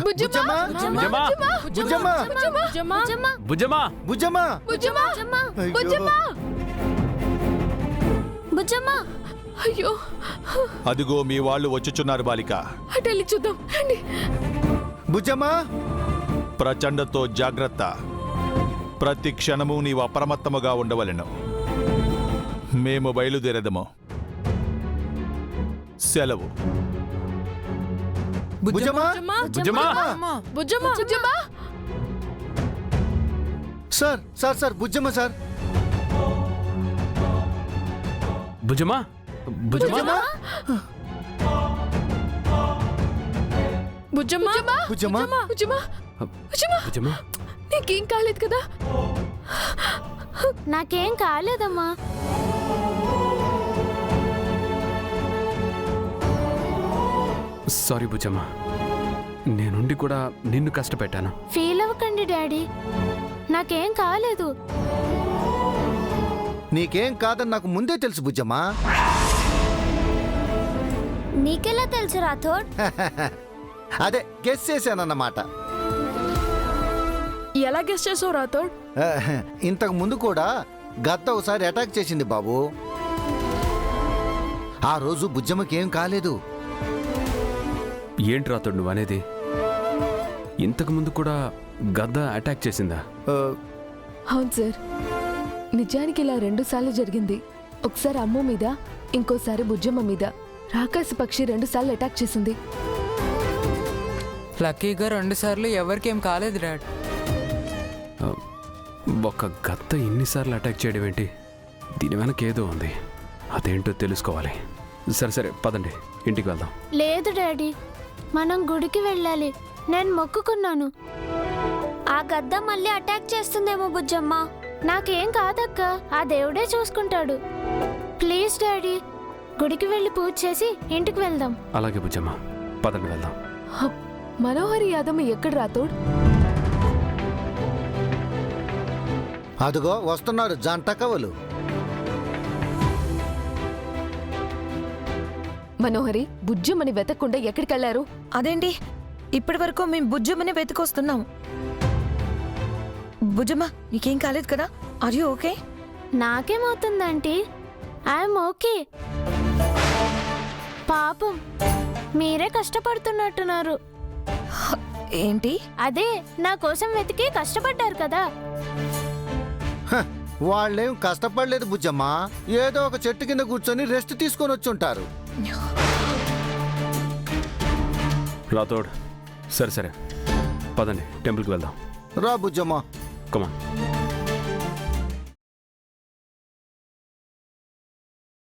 బుజ్జమ్మ బుజ్జమ్మ బుజ్జమ్మ బుజ్జమ్మ బుజ్జమ్మ బుజ్జమ్మ బుజ్జమ్మ అయ్యో అదిగో మీ వాళ్ళు వచ్చుచున్నారు బాలిక. అటెళ్ళి చూద్దాం రండి. బుజ్జమ్మ ప్రచండతో జాగ్రత్త. ప్రతి క్షణము నీవు అప్రమత్తముగా ఉండవలెను. మేము బయలుదేరదము. సెలవు. Bujjamma Bujjamma Bujjamma Bujjamma sir sir sir Bujjamma sir Bujjamma Bujjamma Bujjamma Bujjamma Bujjamma Bujjamma Bujjamma నీకేం కాలేదు కదా? నాకేం కాలేదమ్మా. సారీ బుజ్జమ్మ, నేనుండి కూడా నిన్ను కష్టపెట్టాను. ఫీల్ అవ్వకండి డాడీ, నాకేం కాలేదు. నీకేం కాదని నాకు ముందే తెలుసు బుజ్జమ్మ. నీకెలా తెలుసు రాథోడ్? అదే గెస్ చేశానన్నమాట. ఎలా గెస్ చేసావు రాథోడ్? ఇంతకు ముందు కూడా గద్ద ఒకసారి అటాక్ చేసింది బాబు. ఆ రోజు బుజ్జమ్మకేం కాలేదు. ఏంటి రాతోడు నువ్వు అనేది? ఇంతకుముందు కూడా గద్ద అటాక్ చేసిందా? అవును సార్, నిజానికి ఇలా 2 సార్లు జరిగింది. ఒకసారి అమ్ము మీద, ఇంకోసారి బుజ్జమ్మ మీద. రాకాసి పక్షి 2 సార్లు అటాక్ చేసింది. లక్కీగా 2 సార్లు ఎవరికేం కాలేదు డాడ్. ఒక గద్ద ఇన్నిసార్లు అటాక్ చేయడం ఏంటి? దీని వెనక ఏదో ఉంది, అదేంటో తెలుసుకోవాలి. సరే సరే పదండి, ఇంటికి వెళ్దాం. లేదు డాడీ, మనం గుడికి వెళ్ళాలి. నేను మొక్కుకున్నాను. ఆ గద్ద మళ్ళీ అటాక్ చేస్తుందేమో బుజ్జమ్మ. నాకేం కాదక్క, ఆ దేవుడే చూసుకుంటాడు. ప్లీజ్ డాడీ, గుడికి వెళ్ళి పూజ చేసి ఇంటికి వెళ్దాం. అలాగే బుజ్జమ్మ, పదండి వెళ్దాం. మనోహరి యాదవ్ ఎక్కడ రాథోడ్? అదిగో వస్తున్నారు జంట కవలు. మనోహరి, బుజ్జమ్మని వెతకకుండా ఎక్కడికెళ్లారు? అదేంటి, ఇప్పటి వరకు మేము బుజ్జమ్మని వెతుకొస్తున్నాం. బుజ్జమ్మ నీకేం కాలేదు కదా? Are you okay? నాకేమవుతుందంటీ? I'm okay. పాపం మీరే కష్టపడుతున్నట్టున్నారు. ఏంటి? అదే నా కోసం వెతికి కష్టపడ్డారు కదా. వాళ్ళేం కష్టపడలేదు బుజ్జమ్మ. ఏదో ఒక చెట్టు కింద కూర్చొని రెస్ట్ తీసుకొని వచ్చుంటారు. రాతోడ్, సరే సరే పదండి, టెంపుల్కి వెళ్దాం. రా బుజ్జమ్మ. కమాన్.